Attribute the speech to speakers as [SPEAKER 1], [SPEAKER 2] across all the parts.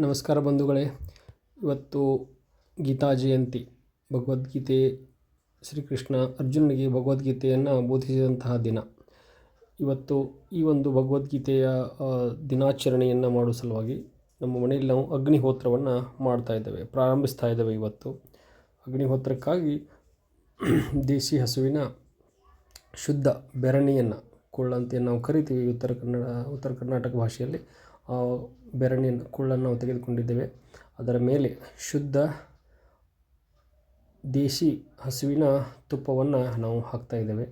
[SPEAKER 1] ನಮಸ್ಕಾರ ಬಂಧುಗಳೇ. ಇವತ್ತು ಗೀತಾ ಜಯಂತಿ. ಭಗವದ್ಗೀತೆ, ಶ್ರೀಕೃಷ್ಣ ಅರ್ಜುನನಿಗೆ ಭಗವದ್ಗೀತೆಯನ್ನು ಬೋಧಿಸಿದಂತಹ ದಿನ. ಇವತ್ತು ಈ ಒಂದು ಭಗವದ್ಗೀತೆಯ ದಿನಾಚರಣೆಯನ್ನು ಮಾಡುವ ಸಲುವಾಗಿ ನಮ್ಮ ಮನೆಯಲ್ಲಿ ನಾವು ಅಗ್ನಿಹೋತ್ರವನ್ನು ಮಾಡ್ತಾ ಇದ್ದೇವೆ, ಪ್ರಾರಂಭಿಸ್ತಾ ಇದ್ದೇವೆ. ಇವತ್ತು ಅಗ್ನಿಹೋತ್ರಕ್ಕಾಗಿ ದೇಸಿ ಹಸುವಿನ ಶುದ್ಧ ಬೆರಣಿಯನ್ನು, ಕುಳ್ಳಂತೆ ನಾವು ಕರಿತೀವಿ ಉತ್ತರ ಕರ್ನಾಟಕ ಭಾಷೆಯಲ್ಲಿ. ಬೆರಣಿಯನ್ನು, ಕುಳ್ಳನ್ನು ನಾವು ತೆಗೆದುಕೊಂಡಿದ್ದೇವೆ. ಅದರ ಮೇಲೆ ಶುದ್ಧ ದೇಶಿ ಹಸುವಿನ ತುಪ್ಪವನ್ನು ನಾವು ಹಾಕ್ತಾ ಇದ್ದೇವೆ.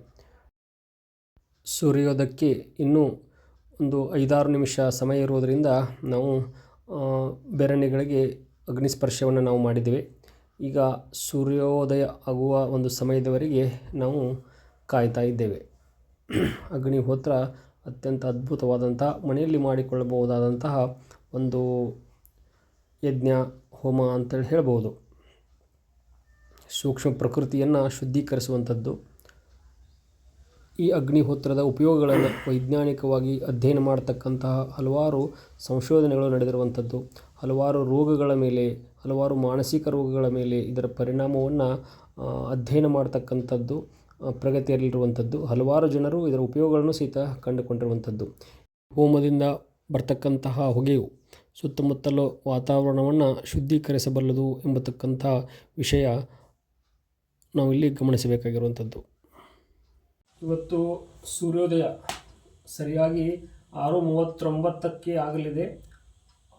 [SPEAKER 1] ಸೂರ್ಯೋದಯಕ್ಕೆ ಇನ್ನೂ ಒಂದು 5-6 ನಿಮಿಷ ಸಮಯ ಇರುವುದರಿಂದ ನಾವು ಬೆರಣಿಗಳಿಗೆ ಅಗ್ನಿಸ್ಪರ್ಶವನ್ನು ನಾವು ಮಾಡಿದ್ದೇವೆ. ಈಗ ಸೂರ್ಯೋದಯ ಆಗುವ ಒಂದು ಸಮಯದವರೆಗೆ ನಾವು ಕಾಯ್ತಾ ಇದ್ದೇವೆ. ಅಗ್ನಿಹೋತ್ರ ಅತ್ಯಂತ ಅದ್ಭುತವಾದಂಥ, ಮನೆಯಲ್ಲಿ ಮಾಡಿಕೊಳ್ಳಬಹುದಾದಂತಹ ಒಂದು ಯಜ್ಞ, ಹೋಮ ಅಂತೇಳಿ ಹೇಳ್ಬೋದು. ಸೂಕ್ಷ್ಮ ಪ್ರಕೃತಿಯನ್ನು ಶುದ್ಧೀಕರಿಸುವಂಥದ್ದು. ಈ ಅಗ್ನಿಹೋತ್ರದ ಉಪಯೋಗಗಳನ್ನು ವೈಜ್ಞಾನಿಕವಾಗಿ ಅಧ್ಯಯನ ಮಾಡತಕ್ಕಂತಹ ಹಲವಾರು ಸಂಶೋಧನೆಗಳು ನಡೆದಿರುವಂಥದ್ದು. ಹಲವಾರು ರೋಗಗಳ ಮೇಲೆ, ಹಲವಾರು ಮಾನಸಿಕ ರೋಗಗಳ ಮೇಲೆ ಇದರ ಪರಿಣಾಮವನ್ನು ಅಧ್ಯಯನ ಮಾಡ್ತಕ್ಕಂಥದ್ದು ಪ್ರಗತಿಯಲ್ಲಿರುವಂಥದ್ದು. ಹಲವಾರು ಜನರು ಇದರ ಉಪಯೋಗಗಳನ್ನು ಸಹಿತ ಕಂಡುಕೊಂಡಿರುವಂಥದ್ದು. ಹೋಮದಿಂದ ಬರ್ತಕ್ಕಂತಹ ಹೊಗೆಯು ಸುತ್ತಮುತ್ತಲ ವಾತಾವರಣವನ್ನು ಶುದ್ಧೀಕರಿಸಬಲ್ಲದು ಎಂಬತಕ್ಕಂಥ ವಿಷಯ ನಾವಿಲ್ಲಿ ಗಮನಿಸಬೇಕಾಗಿರುವಂಥದ್ದು. ಇವತ್ತು ಸೂರ್ಯೋದಯ ಸರಿಯಾಗಿ 6:39 ಆಗಲಿದೆ.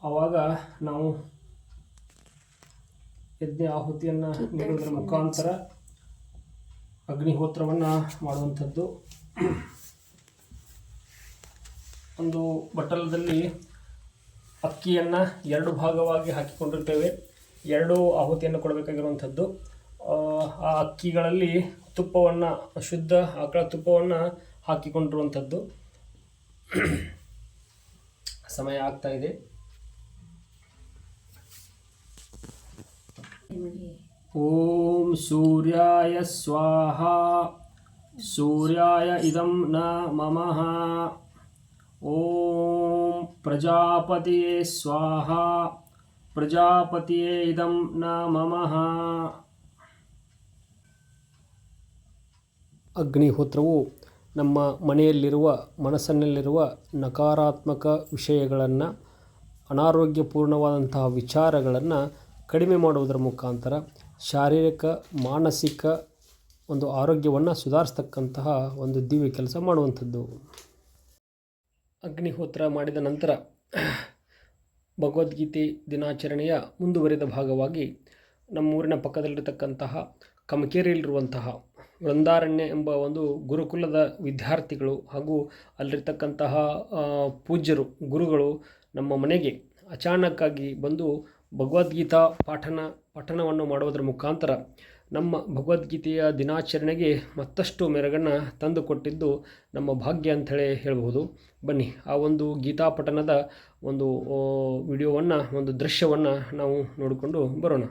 [SPEAKER 1] ಆವಾಗ ನಾವು ಯಜ್ಞ ಆಹುತಿಯನ್ನು ನೀಡುವುದರ ಮುಖಾಂತರ ಅಗ್ನಿಹೋತ್ರವನ್ನು ಮಾಡುವಂಥದ್ದು. ಒಂದು ಬಟ್ಟಲದಲ್ಲಿ ಅಕ್ಕಿಯನ್ನು 2 ಭಾಗವಾಗಿ ಹಾಕಿಕೊಂಡಿರ್ತೇವೆ. 2 ಆಹುತಿಯನ್ನು ಕೊಡಬೇಕಾಗಿರುವಂಥದ್ದು. ಆ ಅಕ್ಕಿಗಳಲ್ಲಿ ತುಪ್ಪವನ್ನು, ಶುದ್ಧ ಆಕಳ ತುಪ್ಪವನ್ನು ಹಾಕಿಕೊಂಡಿರುವಂಥದ್ದು. ಸಮಯ ಆಗ್ತಾ ಇದೆ. ಓಂ ಸೂರ್ಯಾಯ ಸ್ವಾಹ. ಸೂರ್ಯಾಯ ಇದಂ ನ ಮಮಃ. ಓಂ ಪ್ರಜಾಪತಿಯೇ ಸ್ವಾಹ. ಪ್ರಜಾಪತಿಯೇ ಇದಂ ನ ಮಮಃ. ಅಗ್ನಿಹೋತ್ರವು ನಮ್ಮ ಮನೆಯಲ್ಲಿರುವ, ಮನಸ್ಸಿನಲ್ಲಿರುವ ನಕಾರಾತ್ಮಕ ವಿಷಯಗಳನ್ನು, ಅನಾರೋಗ್ಯಪೂರ್ಣವಾದಂತಹ ವಿಚಾರಗಳನ್ನು ಕಡಿಮೆ ಮಾಡುವುದರ ಮುಖಾಂತರ ಶಾರೀರಿಕ, ಮಾನಸಿಕ ಒಂದು ಆರೋಗ್ಯವನ್ನು ಸುಧಾರಿಸ್ತಕ್ಕಂತಹ ಒಂದು ದಿವ್ಯ ಕೆಲಸ ಮಾಡುವಂಥದ್ದು. ಅಗ್ನಿಹೋತ್ರ ಮಾಡಿದ ನಂತರ ಭಗವದ್ಗೀತೆ ದಿನಾಚರಣೆಯ ಮುಂದುವರಿದ ಭಾಗವಾಗಿ ನಮ್ಮೂರಿನ ಪಕ್ಕದಲ್ಲಿರತಕ್ಕಂತಹ ಕಮಕೇರಿಯಲ್ಲಿರುವಂತಹ ವೃಂದಾರಣ್ಯ ಎಂಬ ಒಂದು ಗುರುಕುಲದ ವಿದ್ಯಾರ್ಥಿಗಳು ಹಾಗೂ ಅಲ್ಲಿರ್ತಕ್ಕಂತಹ ಪೂಜ್ಯರು, ಗುರುಗಳು ನಮ್ಮ ಮನೆಗೆ ಅಚಾನಕ್ಕಾಗಿ ಬಂದು ಭಗವದ್ಗೀತಾ ಪಠಣವನ್ನು ಮಾಡುವುದರ ಮುಖಾಂತರ ನಮ್ಮ ಭಗವದ್ಗೀತೆಯ ದಿನಾಚರಣೆಗೆ ಮತ್ತಷ್ಟು ಮೆರುಗನ್ನು ತಂದುಕೊಟ್ಟಿದ್ದು ನಮ್ಮ ಭಾಗ್ಯ ಅಂಥೇಳಿ ಹೇಳಬಹುದು. ಬನ್ನಿ ಆ ಒಂದು ಗೀತಾ ಪಠಣದ ಒಂದು ವಿಡಿಯೋವನ್ನು, ಒಂದು ದೃಶ್ಯವನ್ನು ನಾವು ನೋಡಿಕೊಂಡು ಬರೋಣ.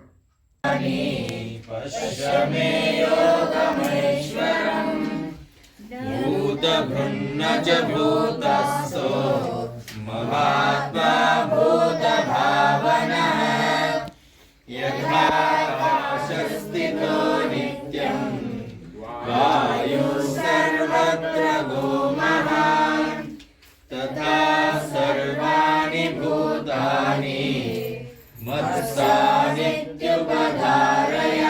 [SPEAKER 2] ಮಹಾತ್ಮಾ ಭೂತ ಭಾವನಃ ಯಥಾಕಾಶಸ್ಥಿತೋ ನಿತ್ಯಂ ವಾಯು ಸರ್ವತ್ರ ಗೋಮಹಾನ್ ತಥಾ ಸರ್ವಾಣಿ ಭೂತಾನಿ ಮತ್ಸಾನಿತ್ಯುಪಧಾರಯ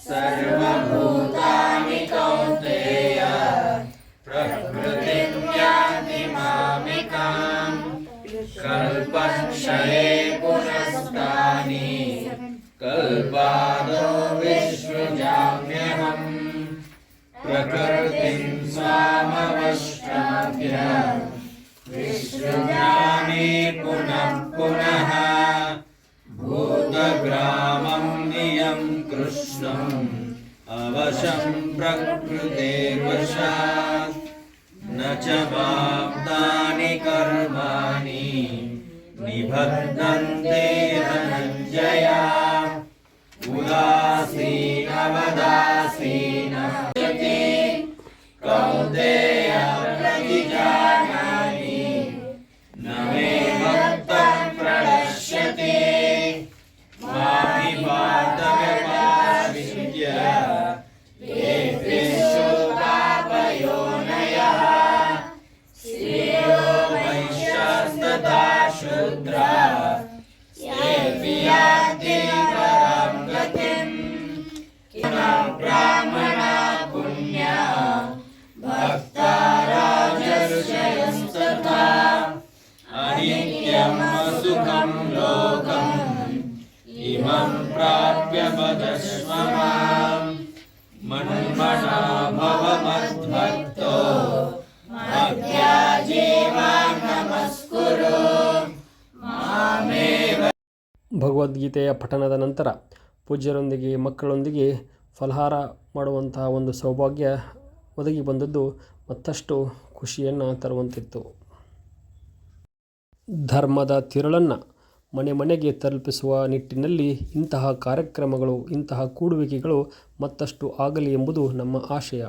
[SPEAKER 2] ಸರ್ವಭೂತಾನಿ ಕೌಂತೆಯ ಪ್ರಕೃತಿಂ ಯಾಂತಿ ಮಾಮಿಕಾಂ ಕಲ್ಪಕ್ಷಯೇ ಪುನಸ್ತಾನಿ ಕಲ್ಪಾದೋ ವಿಶ್ವಜಾಮ್ಯಹಂ ಪ್ರಕೃತಿಂ ಸ್ವಾಮವಷ್ಟಾಭ್ಯ ವಿಶ್ವಜಾಮಿ ಪುನಃ ಪುನಃ ಭೂತಗ್ರಾಮಂ ನಿಯಂ ಕೃಷ್ಣಂ ಅವಶಂ ಪ್ರಕೃತೆ ವಶಾತ್ ನ ಚ ಮಾಪ್ತಾನಿ ಕರ್ಮಾಣಿ ನಿಬಧ್ನಂತೆ ಧನಂಜಯ ಉದಾಸೀನವದಾಸೀನ ಕೌಂತೆಯ ಪ್ರತಿಜಾನಾನಿ ನ ಮೇ ಭಕ್ತಂ ಪ್ರಣಶ್ಯತಿ रुद्र सेऽपि यान्ति परां गतिम् किं ब्राह्मणा पुण्या भक्ता राजर्षयस्तथा अनित्यम् असुखं लोकम् इमं प्राप्य वदस्व माम् मन्मना भव मद्भक्तो मध्याजीवान् नमस्कुरु मामेव.
[SPEAKER 1] ಭಗವದ್ಗೀತೆಯ ಪಠಣದ ನಂತರ ಪೂಜ್ಯರೊಂದಿಗೆ ಮಕ್ಕಳೊಂದಿಗೆ ಫಲಹಾರ ಮಾಡುವಂತಹ ಒಂದು ಸೌಭಾಗ್ಯ ಒದಗಿ ಬಂದದ್ದು ಮತ್ತಷ್ಟು ಖುಷಿಯನ್ನು ತರುವಂತಿತ್ತು. ಧರ್ಮದ ತಿರುಳನ್ನು ಮನೆ ಮನೆಗೆ ತಲುಪಿಸುವ ನಿಟ್ಟಿನಲ್ಲಿ ಇಂತಹ ಕಾರ್ಯಕ್ರಮಗಳು, ಇಂತಹ ಕೂಡುವಿಕೆಗಳು ಮತ್ತಷ್ಟು ಆಗಲಿ ಎಂಬುದು ನಮ್ಮ ಆಶಯ.